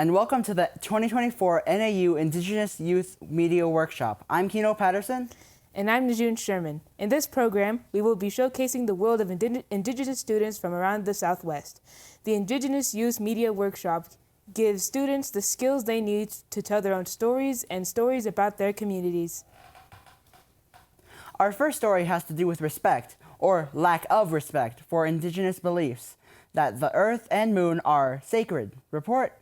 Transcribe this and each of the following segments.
and welcome to the 2024 NAU Indigenous Youth Media Workshop. I'm Keno Patterson. And I'm Najun Sherman. In this program, we will be showcasing the world of Indigenous students from around the Southwest. The Indigenous Youth Media Workshop gives students the skills they need to tell their own stories and stories about their communities. Our first story has to do with respect, or lack of respect, for Indigenous beliefs, that the earth and moon are sacred. Report.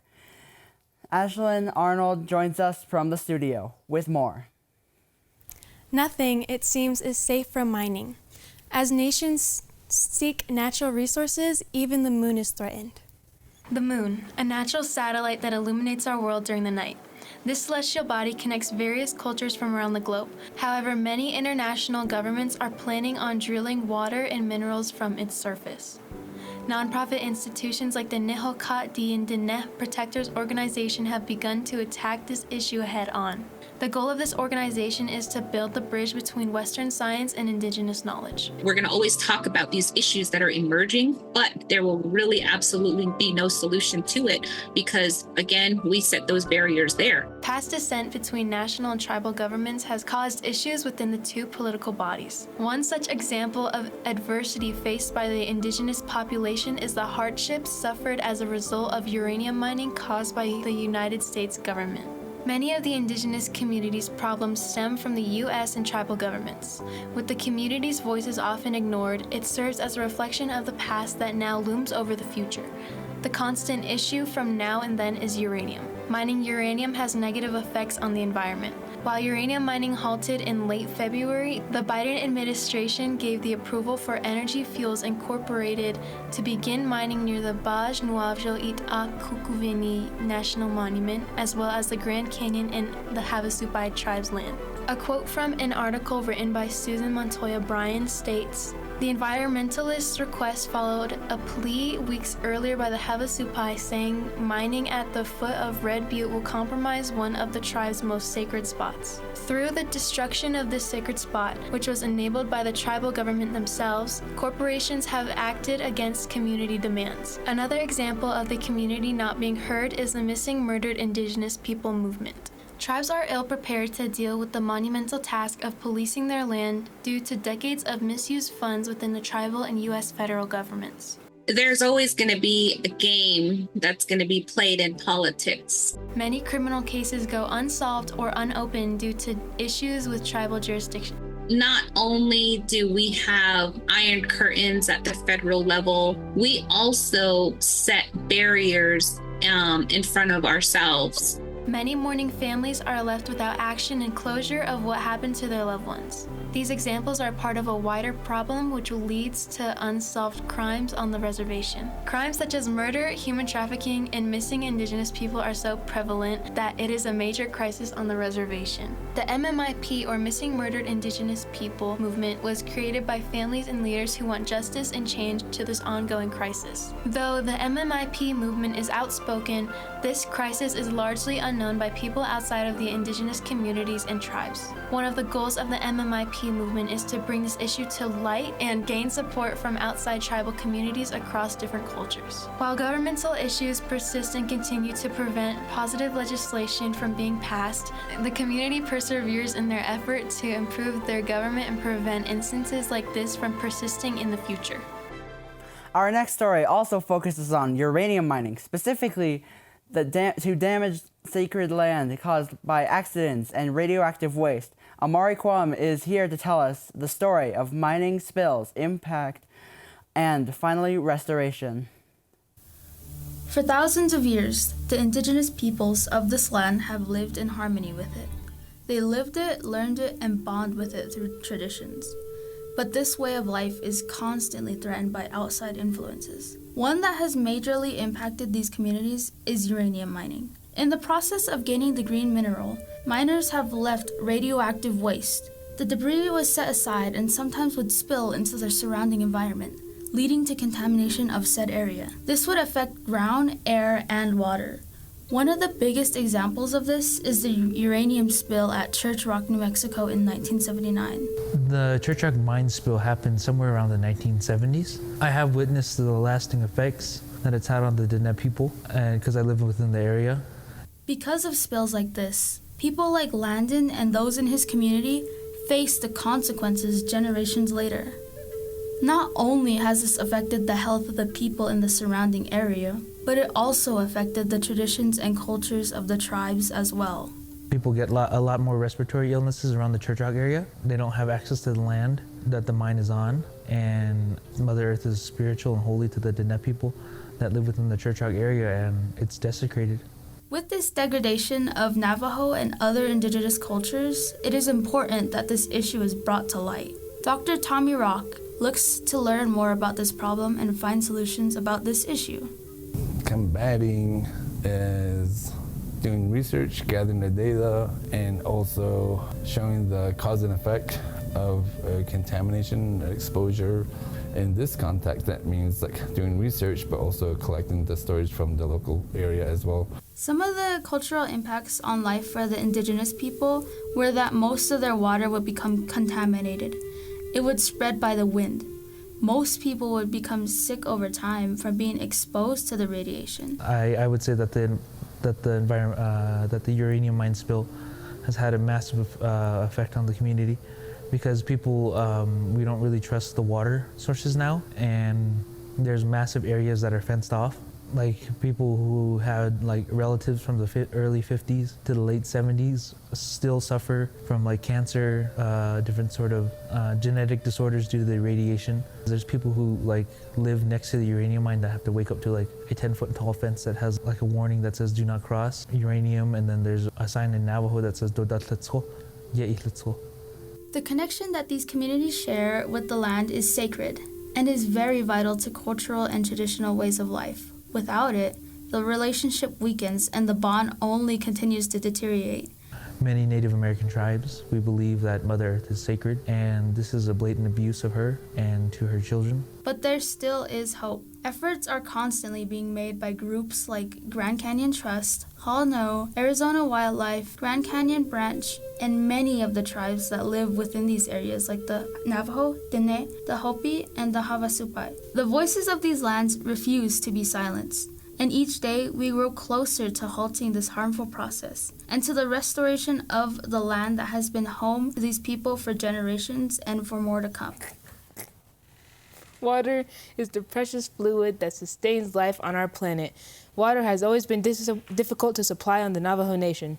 Ashlyn Arnold joins us from the studio with more. Nothing, it seems, is safe from mining. As nations seek natural resources, even the moon is threatened. The moon, a natural satellite that illuminates our world during the night. This celestial body connects various cultures from around the globe. However, many international governments are planning on drilling water and minerals from its surface. Nonprofit institutions like the Navajo Water Protectors Organization have begun to attack this issue head-on. The goal of this organization is to build the bridge between Western science and Indigenous knowledge. We're going to always talk about these issues that are emerging, but there will really absolutely be no solution to it because, again, we set those barriers there. Past dissent between national and tribal governments has caused issues within the two political bodies. One such example of adversity faced by the Indigenous population is the hardships suffered as a result of uranium mining caused by the United States government. Many of the Indigenous communities' problems stem from the U.S. and tribal governments. With the community's voices often ignored, it serves as a reflection of the past that now looms over the future. The constant issue from now and then is uranium. Mining uranium has negative effects on the environment. While uranium mining halted in late February, the Biden administration gave the approval for Energy Fuels Incorporated to begin mining near the Baj Nuavjo Ita Kukuvini National Monument, as well as the Grand Canyon in the Havasupai tribe's land. A quote from an article written by Susan Montoya Bryan states, "The environmentalists' request followed a plea weeks earlier by the Havasupai saying mining at the foot of Red Butte will compromise one of the tribe's most sacred spots. Through the destruction of this sacred spot, which was enabled by the tribal government themselves, corporations have acted against community demands." Another example of the community not being heard is the Missing Murdered Indigenous People movement. Tribes are ill-prepared to deal with the monumental task of policing their land due to decades of misused funds within the tribal and U.S. federal governments. There's always going to be a game that's going to be played in politics. Many criminal cases go unsolved or unopened due to issues with tribal jurisdiction. Not only do we have iron curtains at the federal level, we also set barriers in front of ourselves. Many mourning families are left without action and closure of what happened to their loved ones. These examples are part of a wider problem which leads to unsolved crimes on the reservation. Crimes such as murder, human trafficking, and missing Indigenous people are so prevalent that it is a major crisis on the reservation. The MMIP, or Missing Murdered Indigenous People movement, was created by families and leaders who want justice and change to this ongoing crisis. Though the MMIP movement is outspoken, this crisis is largely unknown by people outside of the Indigenous communities and tribes. One of the goals of the MMIP movement is to bring this issue to light and gain support from outside tribal communities across different cultures. While governmental issues persist and continue to prevent positive legislation from being passed, the community perseveres in their effort to improve their government and prevent instances like this from persisting in the future. Our next story also focuses on uranium mining, specifically to damage sacred land caused by accidents and radioactive waste. Amari Kwam is here to tell us the story of mining spills, impact, and finally restoration. For thousands of years, the Indigenous peoples of this land have lived in harmony with it. They lived it, learned it, and bond with it through traditions. But this way of life is constantly threatened by outside influences. One that has majorly impacted these communities is uranium mining. In the process of gaining the green mineral, miners have left radioactive waste. The debris was set aside and sometimes would spill into the surrounding environment, leading to contamination of said area. This would affect ground, air, and water. One of the biggest examples of this is the uranium spill at Church Rock, New Mexico in 1979. The Church Rock mine spill happened somewhere around the 1970s. I have witnessed the lasting effects that it's had on the Diné people, and because I live within the area. Because of spills like this, people like Landon and those in his community face the consequences generations later. Not only has this affected the health of the people in the surrounding area, but it also affected the traditions and cultures of the tribes as well. People get a lot more respiratory illnesses around the Church Rock area. They don't have access to the land that the mine is on, and Mother Earth is spiritual and holy to the Diné people that live within the Church Rock area, and it's desecrated. With this degradation of Navajo and other indigenous cultures, it is important that this issue is brought to light. Dr. Tommy Rock looks to learn more about this problem and find solutions about this issue. Combating is doing research, gathering the data, and also showing the cause and effect of contamination, exposure. In this context, that means like doing research, but also collecting the stories from the local area as well. Some of the cultural impacts on life for the indigenous people were that most of their water would become contaminated. It would spread by the wind. Most people would become sick over time from being exposed to the radiation. I would say that the uranium mine spill has had a massive effect on the community, because people, we don't really trust the water sources now, and there's massive areas that are fenced off. Like people who had like relatives from the early 50s to the late 70s still suffer from like cancer, different sort of genetic disorders due to the radiation. There's people who like live next to the uranium mine that have to wake up to like a 10-foot tall fence that has like a warning that says do not cross uranium, and then there's a sign in Navajo that says Dodatletsko, Ye'itletsko. The connection that these communities share with the land is sacred and is very vital to cultural and traditional ways of life. Without it, the relationship weakens and the bond only continues to deteriorate. Many Native American tribes, we believe that Mother Earth is sacred, and this is a blatant abuse of her and to her children. But there still is hope. Efforts are constantly being made by groups like Grand Canyon Trust, NAU, Arizona Wildlife, Grand Canyon Branch, and many of the tribes that live within these areas like the Navajo, Diné, the Hopi, and the Havasupai. The voices of these lands refuse to be silenced. And each day, we grow closer to halting this harmful process and to the restoration of the land that has been home to these people for generations and for more to come. Water is the precious fluid that sustains life on our planet. Water has always been difficult to supply on the Navajo Nation.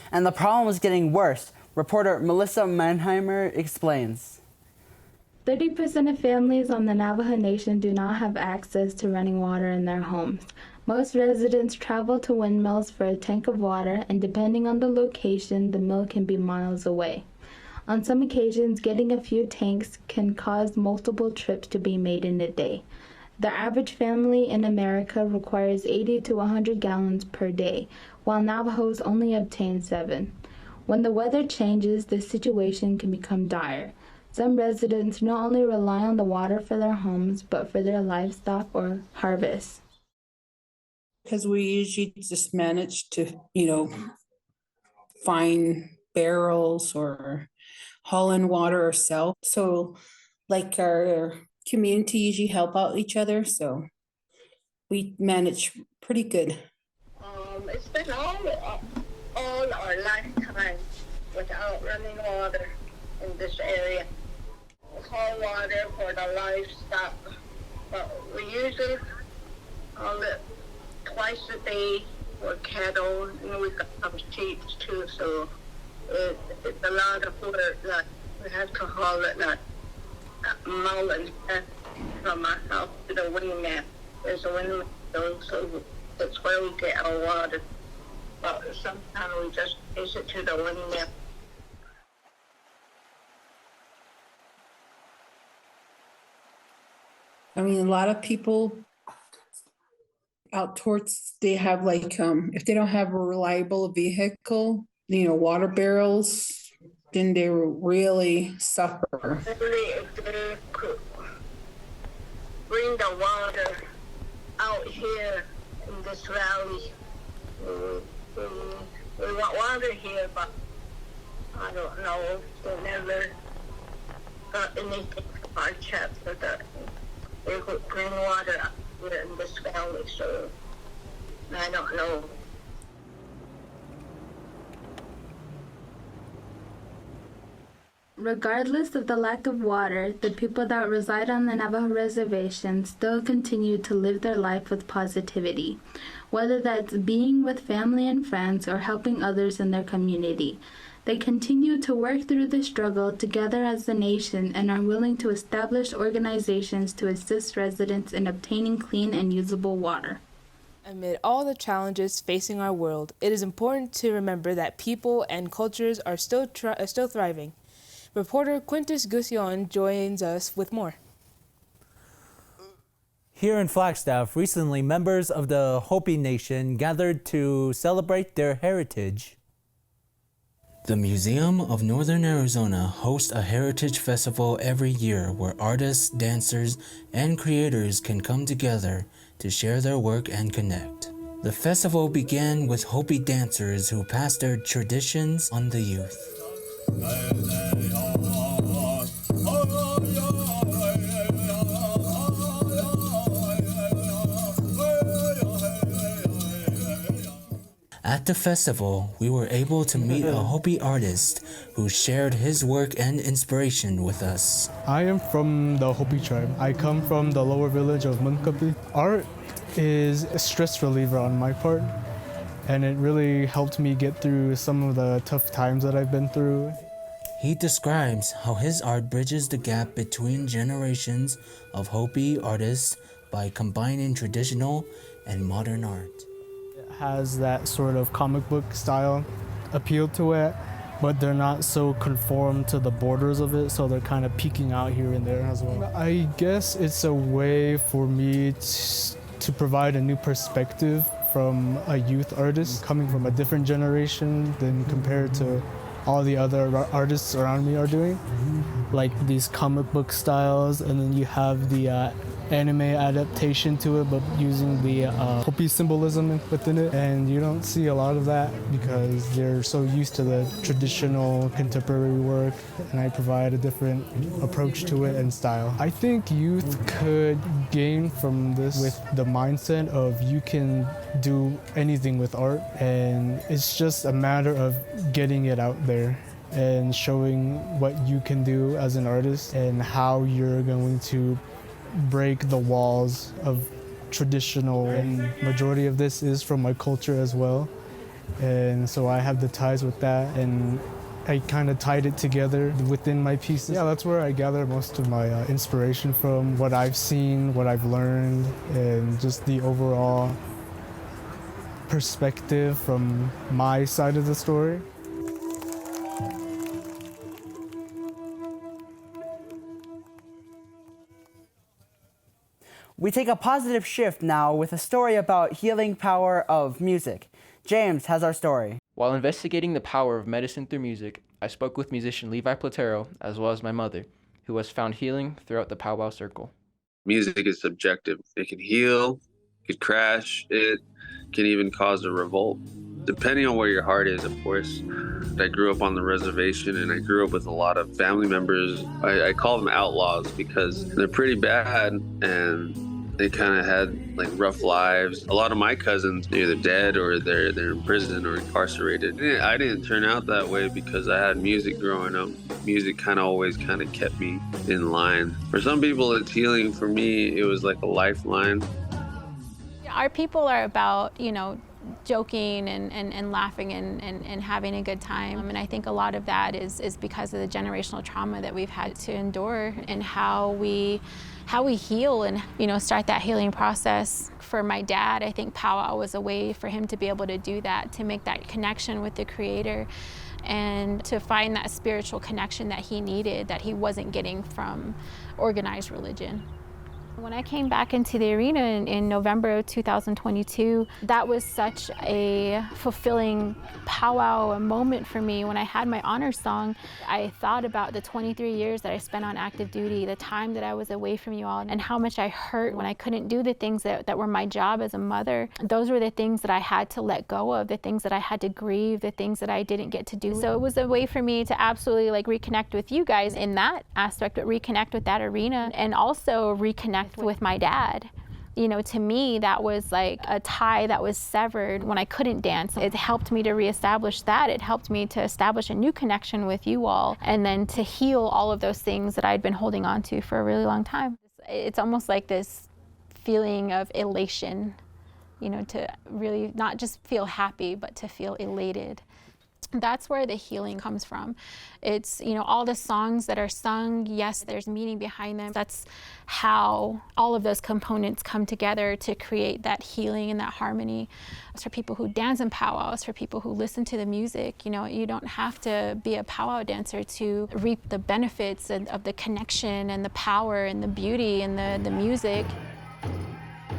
And the problem is getting worse. Reporter Melissa Mannheimer explains. 30% of families on the Navajo Nation do not have access to running water in their homes. Most residents travel to windmills for a tank of water, and depending on the location, the mill can be miles away. On some occasions, getting a few tanks can cause multiple trips to be made in a day. The average family in America requires 80 to 100 gallons per day, while Navajos only obtain 7. When the weather changes, the situation can become dire. Some residents not only rely on the water for their homes, but for their livestock or harvest. Because we usually just manage to, find barrels or haul in water ourselves. So like our community usually help out each other. So we manage pretty good. It's been all our lifetime without running water in this area. Haul water for the livestock, but we usually haul it twice a day for cattle, and we got some sheep too, so it's a lot of water that we have to haul it that mountain from our house to the windmill. There's a windmill, so that's where we get our water, but sometimes we just use it to the windmill. I mean, a lot of people out towards, they have like, if they don't have a reliable vehicle, water barrels, then they really suffer. If they could bring the water out here in this valley, we want water here, but I don't know, they never got anything from our chapter that they could bring water up here in this valley, so I don't know. Regardless of the lack of water, the people that reside on the Navajo reservation still continue to live their life with positivity, whether that's being with family and friends or helping others in their community. They continue to work through the struggle together as a nation and are willing to establish organizations to assist residents in obtaining clean and usable water. Amid all the challenges facing our world, it is important to remember that people and cultures are still thriving. Reporter Quintus Gusion joins us with more. Here in Flagstaff, recently members of the Hopi Nation gathered to celebrate their heritage. The Museum of Northern Arizona hosts a heritage festival every year where artists, dancers, and creators can come together to share their work and connect. The festival began with Hopi dancers who passed their traditions on the youth. At the festival, we were able to meet a Hopi artist who shared his work and inspiration with us. I am from the Hopi tribe. I come from the lower village of Munkapi. Art is a stress reliever on my part, and it really helped me get through some of the tough times that I've been through. He describes how his art bridges the gap between generations of Hopi artists by combining traditional and modern art. Has that sort of comic book style appeal to it, but they're not so conformed to the borders of it, so they're kind of peeking out here and there as well. I guess it's a way for me to provide a new perspective from a youth artist coming from a different generation than compared to all the other artists around me are doing. Like these comic book styles, and then you have the anime adaptation to it, but using the Hopi symbolism within it. And you don't see a lot of that because they're so used to the traditional contemporary work, and I provide a different approach to it and style. I think youth could gain from this with the mindset of you can do anything with art, and it's just a matter of getting it out there and showing what you can do as an artist and how you're going to break the walls of traditional, and majority of this is from my culture as well, and so I have the ties with that, and I kind of tied it together within my pieces. Yeah, that's where I gather most of my inspiration from, what I've seen, what I've learned, and just the overall perspective from my side of the story. We take a positive shift now with a story about healing power of music. James has our story. While investigating the power of medicine through music, I spoke with musician Levi Platero, as well as my mother, who has found healing throughout the powwow circle. Music is subjective. It can heal, it can crash, it can even cause a revolt, depending on where your heart is, of course. I grew up on the reservation, and I grew up with a lot of family members. I call them outlaws because they're pretty bad, and they kind of had like rough lives. A lot of my cousins are either dead or they're in prison or incarcerated. I didn't turn out that way because I had music growing up. Music kind of always kind of kept me in line. For some people, it's healing. For me, it was like a lifeline. Our people are about, joking and laughing and having a good time. And I think a lot of that is because of the generational trauma that we've had to endure, and how we heal and start that healing process. For my dad, I think powwow was a way for him to be able to do that, to make that connection with the Creator, and to find that spiritual connection that he needed, that he wasn't getting from organized religion. When I came back into the arena in November of 2022, that was such a fulfilling powwow moment for me. When I had my honor song, I thought about the 23 years that I spent on active duty, the time that I was away from you all, and how much I hurt when I couldn't do the things that were my job as a mother. Those were the things that I had to let go of, the things that I had to grieve, the things that I didn't get to do. So it was a way for me to absolutely reconnect with you guys in that aspect, but reconnect with that arena, and also reconnect with my dad. You know, to me, that was like a tie that was severed when I couldn't dance. It helped me to reestablish that. It helped me to establish a new connection with you all, and then to heal all of those things that I'd been holding on to for a really long time. It's almost like this feeling of elation, you know, to really not just feel happy, but to feel elated. That's where the healing comes from. It's, you know, all the songs that are sung, yes, there's meaning behind them. That's how all of those components come together to create that healing and that harmony. It's for people who dance in powwows, for people who listen to the music. You know, you don't have to be a powwow dancer to reap the benefits of the connection and the power and the beauty and the music.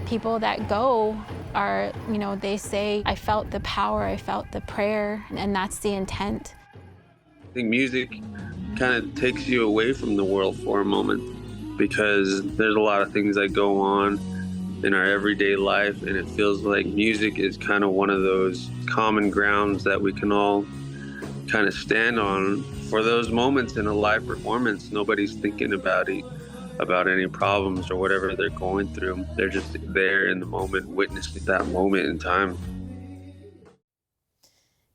People that go are, you know, they say, I felt the power, I felt the prayer, and that's the intent. I think music kind of takes you away from the world for a moment, because there's a lot of things that go on in our everyday life, and it feels like music is kind of one of those common grounds that we can all kind of stand on for those moments in a live performance. Nobody's thinking about any problems or whatever they're going through. They're just there in the moment, witnessing that moment in time.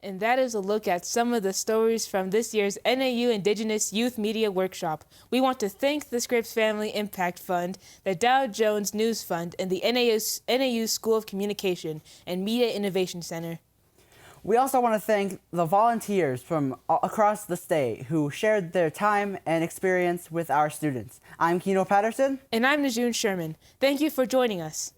And that is a look at some of the stories from this year's NAU Indigenous Youth Media Workshop. We want to thank the Scripps Family Impact Fund, the Dow Jones News Fund, and the NAU School of Communication and Media Innovation Center. We also want to thank the volunteers from across the state who shared their time and experience with our students. I'm Keno Patterson. And I'm Najun Sherman. Thank you for joining us.